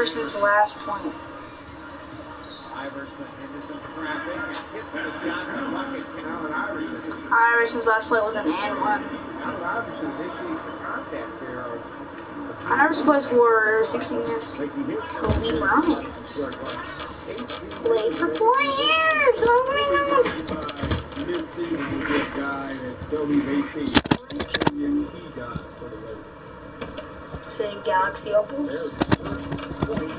Iverson's last point. Iverson into some traffic and hits the shot in the bucket. Allen Iverson. Iverson's last play was an and one. Allen Iverson initiates the contact there. Iverson plays for 16 years. Kobe Bryant. Played for 4 years. Oh my God. Mid-season will be a guy that though he's 18, he got for the Lakers. So Galaxy Opals. There's his first point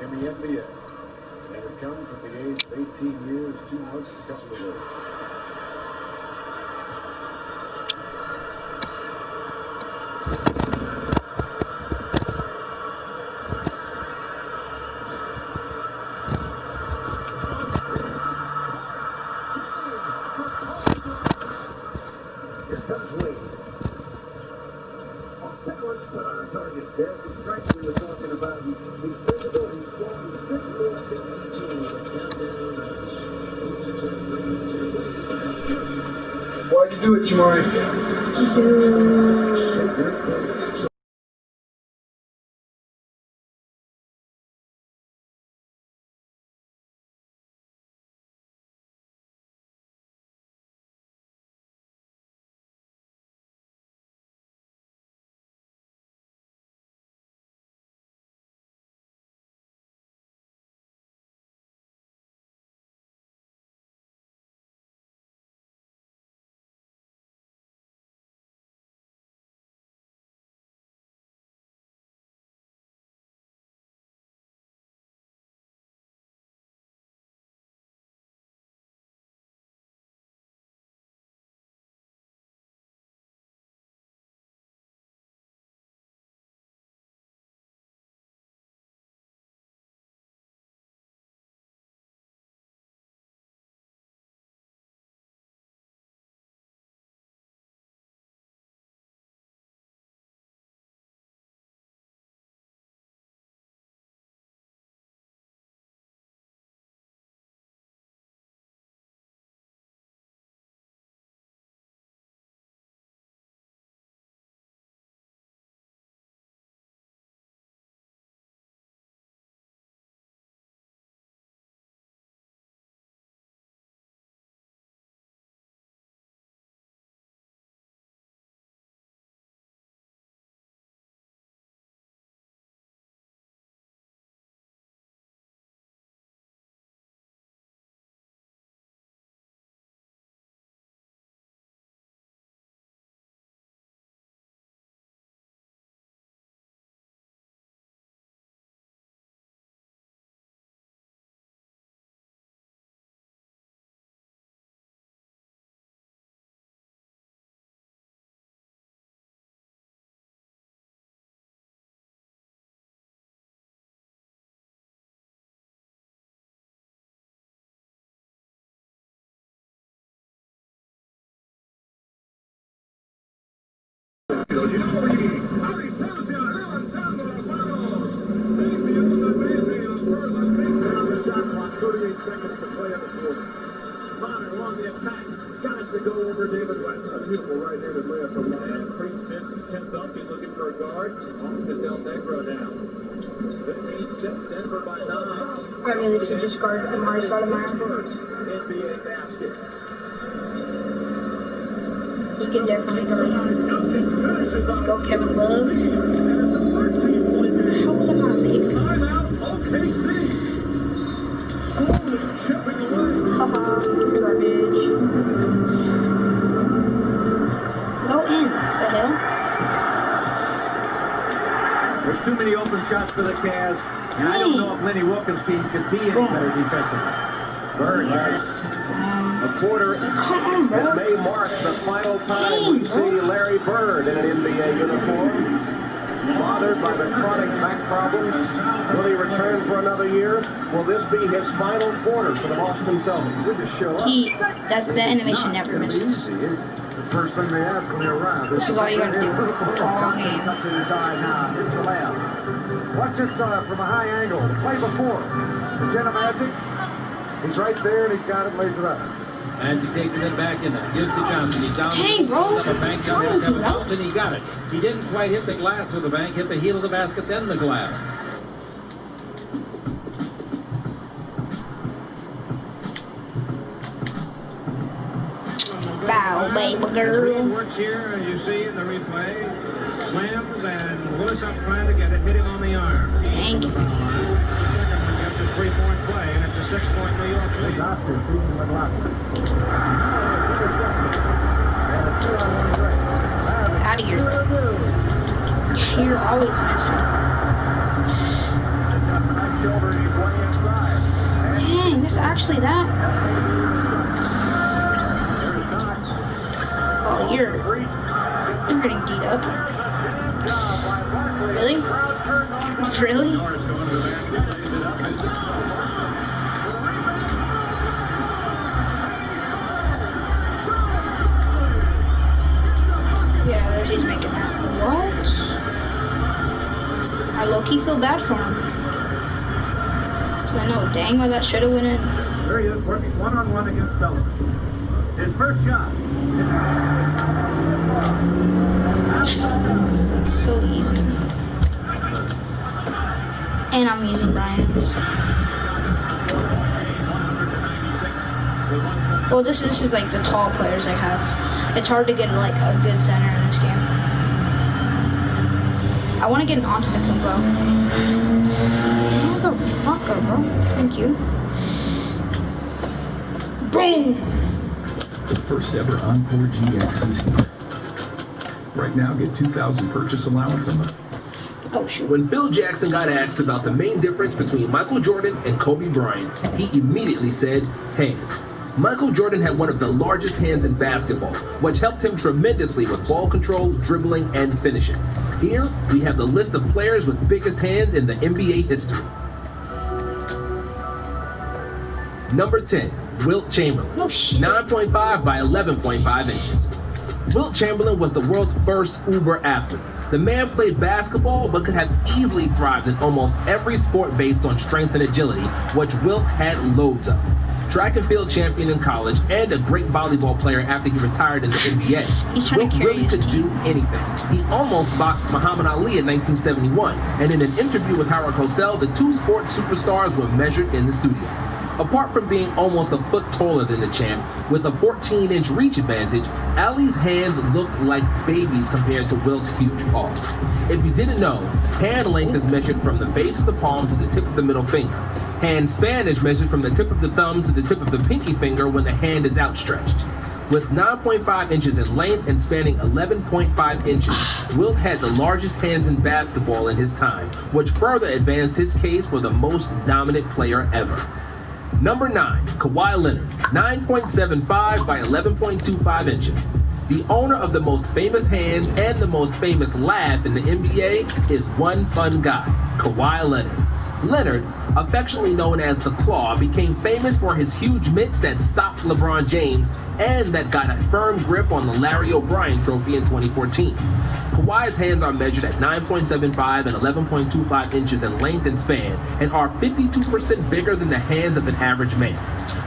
in the NBA. And it comes at the age of 18 years, 2 months, a couple of days. Why'd you do it, Jamari? I really should just guard Amari Stoudemire. He can definitely guard. Let's go, Kevin Love. How was I not a pick? Haha, garbage. Go in. The hell? There's too many open shots for the Cavs. And I don't know if Lenny Wilkins' team could be any better defensively. Bird, a quarter that may mark the final time we see Larry Bird in an NBA uniform. Bothered by the chronic back problems. Will he return for another year? Will this be his final quarter for the Boston Celtics? Good to show up. The animation never misses. The first thing they ask when they arrive. This is all you gotta do. All game. Watch this from a high angle. The play before. The Jenna Magic. He's right there and he's got it, lays it up. And he takes it back in there. Gives to Johnson. He's down. Dang, bro. The bank down there, Kevin Johnson. He got it. He didn't quite hit the glass with the bank. Hit the heel of the basket, then the glass. Bow, baby girl. Works here, as you see in the replay. Slams and Lewis up trying to get it, hit him on the arm. Thank you. Second one gets a 3-point play, and it's a 6-point New York lead. Out of here. You're always missing. Dang, that's actually that. Oh, you're getting beat up. Really? Really? Yeah, he's making that. What? I low-key feel bad for him. So I know dang well that should have went in. There he is, working one-on-one against Sullivan. His first shot. So easy. And I'm using Brian's. Well, this is like the tall players I have. It's hard to get like a good center in this game. I want to get onto the Kumpo. Motherfucker, bro. Thank you. Boom! The first ever Encore GX is here. Right now, get 2,000 purchase allowance on the... Oh, shoot. When Phil Jackson got asked about the main difference between Michael Jordan and Kobe Bryant, he immediately said, hands. Michael Jordan had one of the largest hands in basketball, which helped him tremendously with ball control, dribbling, and finishing. Here, we have the list of players with biggest hands in the NBA history. Number 10, Wilt Chamberlain, 9.5 by 11.5 inches. Wilt Chamberlain was the world's first uber athlete. The man played basketball, but could have easily thrived in almost every sport based on strength and agility, which Wilt had loads of. Track and field champion in college, and a great volleyball player after he retired in the NBA. Wilt really could do anything. He almost boxed Muhammad Ali in 1971, and in an interview with Howard Cosell, the two sports superstars were measured in the studio. Apart from being almost a foot taller than the champ, with a 14-inch reach advantage, Ali's hands looked like babies compared to Wilt's huge paws. If you didn't know, hand length is measured from the base of the palm to the tip of the middle finger. Hand span is measured from the tip of the thumb to the tip of the pinky finger when the hand is outstretched. With 9.5 inches in length and spanning 11.5 inches, Wilt had the largest hands in basketball in his time, which further advanced his case for the most dominant player ever. Number 9, Kawhi Leonard, 9.75 by 11.25 inches. The owner of the most famous hands and the most famous laugh in the NBA is one fun guy, Kawhi Leonard. Leonard, affectionately known as the Claw, became famous for his huge mitts that stopped LeBron James and that got a firm grip on the Larry O'Brien trophy in 2014. Kawhi's hands are measured at 9.75 and 11.25 inches in length and span and are 52% bigger than the hands of an average man.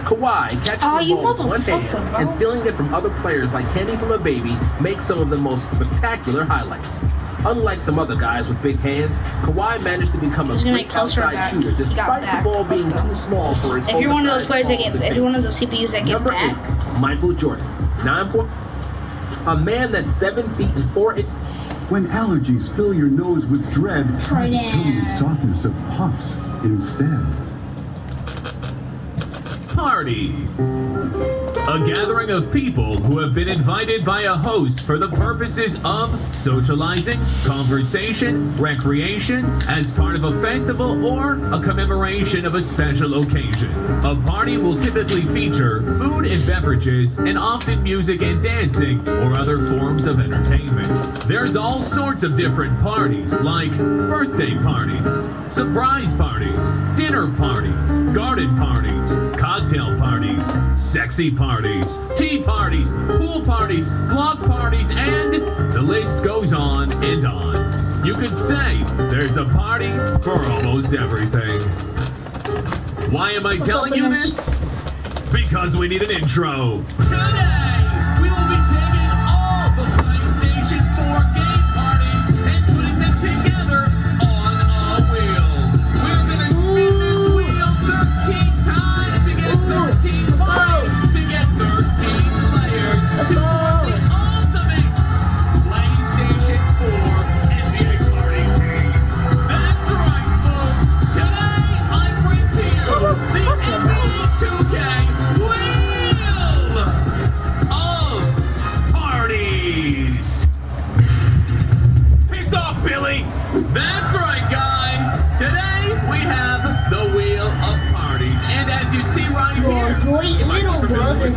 Kawhi catching the ball with one hand and stealing it from other players like handing from a baby makes some of the most spectacular highlights. Unlike some other guys with big hands, Kawhi managed to become a great outside shooter despite the ball being too small for his If you're one of those players that get, if you're one of those CPUs that get Number back. 8, Michael Jordan, 9. A man that's 7 feet and 4 inches. When allergies fill your nose with dread, try the pillowy softness of Puffs instead. Party. A gathering of people who have been invited by a host for the purposes of socializing, conversation, recreation, as part of a festival or a commemoration of a special occasion. A party will typically feature food and beverages and often music and dancing or other forms of entertainment. There's all sorts of different parties like birthday parties, surprise parties, dinner parties, garden parties, cocktail parties, sexy parties, tea parties, pool parties, block parties, and the list goes on and on. You could say there's a party for almost everything. Why am I telling you this? Because we need an intro. Today, we will be taking all the PlayStation 4 game parties and putting them together on a wheel. We're going to spin this wheel 13 times to get 13 parties, to get 13 players.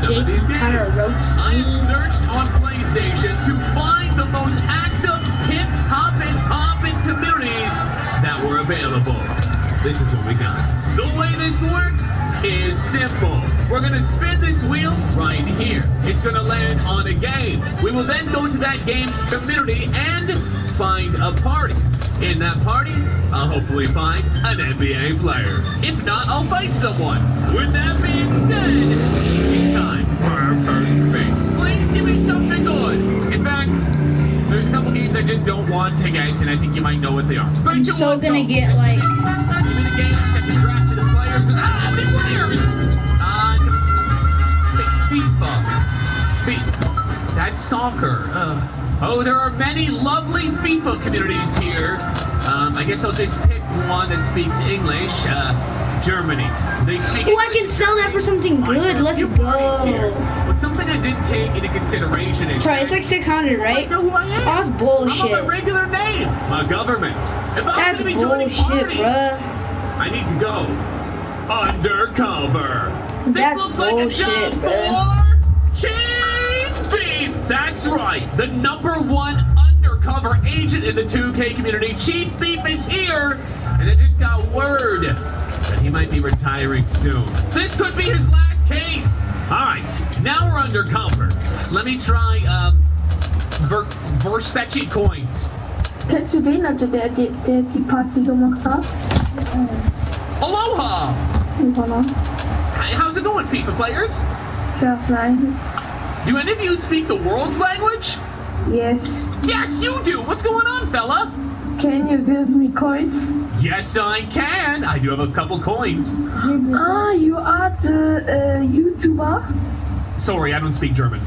some of Jake these kind games. of roast I me. searched on PlayStation to find the most active hip-hoppin' communities that were available. This is what we got. The way this works is simple. We're going to spin this wheel right here. It's going to land on a game. We will then go to that game's community and find a party. In that party, I'll hopefully find an NBA player. If not, I'll find someone. With that being said, it's time for our first spin. Please give me something good. In fact, there's a couple games I just don't want to get, and I think you might know what they are. I'm so gonna get like. Give me the games that can draft to the players, because I have the players. FIFA. That's soccer. Oh, there are many lovely FIFA communities here. I guess I'll just pick one that speaks English. Germany. They speak. Oh, I can sell that for something good. Let's go. But something I didn't take into consideration is. Try. It's like 600, right? I know who I am. Oh, that's bullshit. I'm on my regular name. My government. If I'm That's gonna be joining bullshit, parties, bruh. I need to go undercover. That's this looks like a job bullshit, bruh. for Chief Beef. That's right. The #1 undercover agent in the 2K community. Chief Beef is here. And I just got word that he might be retiring soon. This could be his last case. All right. Now we're undercover. Let me try Versace coins. Kennst du den, also der die Party gemacht hat? Aloha. Aloha. How's it going, FIFA players? Just sein. Do any of you speak the world's language? Yes. Yes, you do. What's going on, fella? Can you give me coins? Yes, I can. I do have a couple coins. Ah, you are the YouTuber? Sorry, I don't speak German.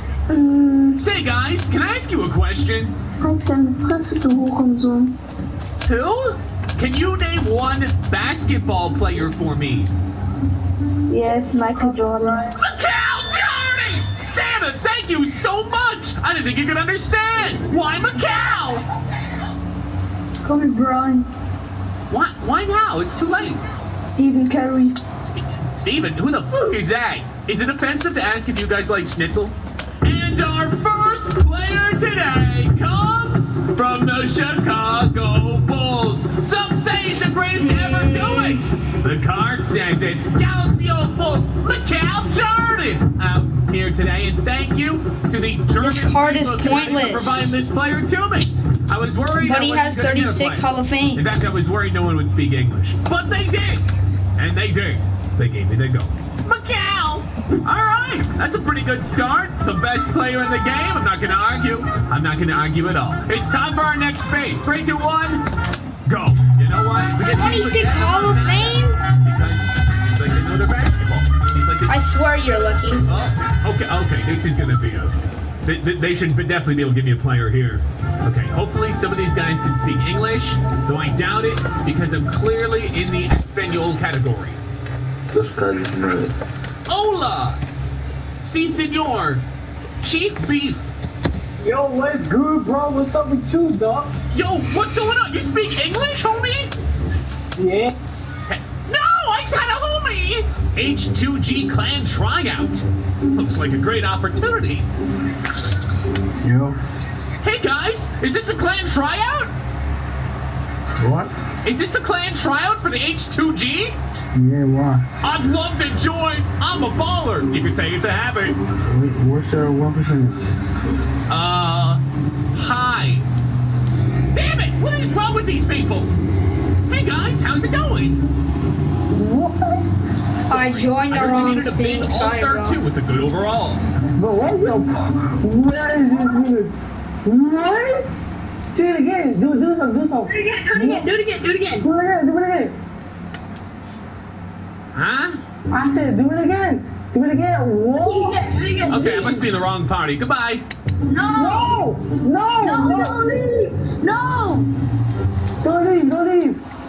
Say, guys, can I ask you a question? Halt deine Fresse, du Hurensohn. Who? Can you name one basketball player for me? Yes, Michael Jordan. Macau Jordan! Damn it, thank you so much! I didn't think you could understand! Why Macau? Call me Brian. Why now? It's too late. Stephen Curry. Steven? Who the fuck is that? Is it offensive to ask if you guys like schnitzel? And our first player today comes from the Chicago Bulls. Some say he's the greatest to ever do it. The card says it. Galaxy Bull, Macau Jordan out here today. And thank you to the German This card is people community pointless. for providing this player to me. I was worried. But he has 36 Hall of Fame. In fact, I was worried no one would speak English. But they did. And they did. They gave me the go. Macau! Alright, that's a pretty good start. The best player in the game. I'm not going to argue. I'm not going to argue at all. It's time for our next spin. 3, 2, 1, go. You know what? We get 26 Hall of Fame? Because it's like they know their basketball. I swear you're lucky. Oh, okay. This is going to be a... They should definitely be able to give me a player here. Okay, hopefully some of these guys can speak English, though I doubt it, because I'm clearly in the Espanol category. Hola! Si, senor. Chief Beef. Yo, what's good, bro? What's up with you, dog? Yo, what's going on? You speak English, homie? Yeah. No, I said a homie! H2G clan tryout. Looks like a great opportunity. Yo. Hey guys, is this the clan tryout? What? Is this the clan tryout for the H2G? Yeah, why? I'd love to join. I'm a baller. You could say it's a habit. What's your 1%? Hi. Damn it! What is wrong with these people? Hey guys, how's it going? I joined the wrong thing. Sorry, All-star bro. 2 with a good overall. But what the... What is this dude? What? Say it again. Do some. Do it again. Huh? I said, do it again. Whoa. Okay, I must be in the wrong party. Goodbye. No. Don't leave! No! Don't leave.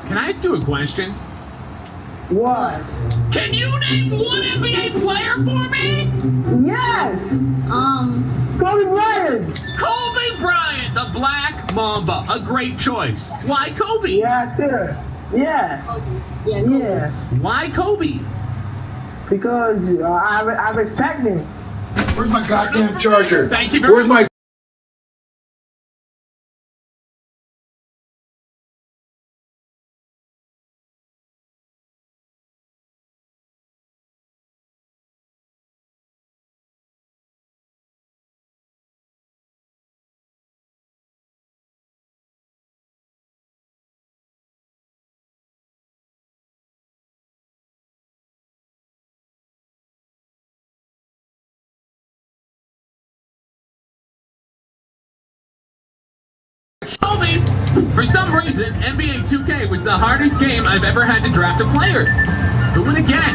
Can I ask you a question? What? Can you name one NBA player for me? Yes. Kobe Bryant. Kobe Bryant, the Black Mamba. A great choice. Why Kobe? Yeah, sir. Yeah. Yeah. Why Kobe? Because I respect him. Where's my goddamn charger? Thank you very Where's my... Told me, for some reason, NBA 2K was the hardest game I've ever had to draft a player. Who would have guessed?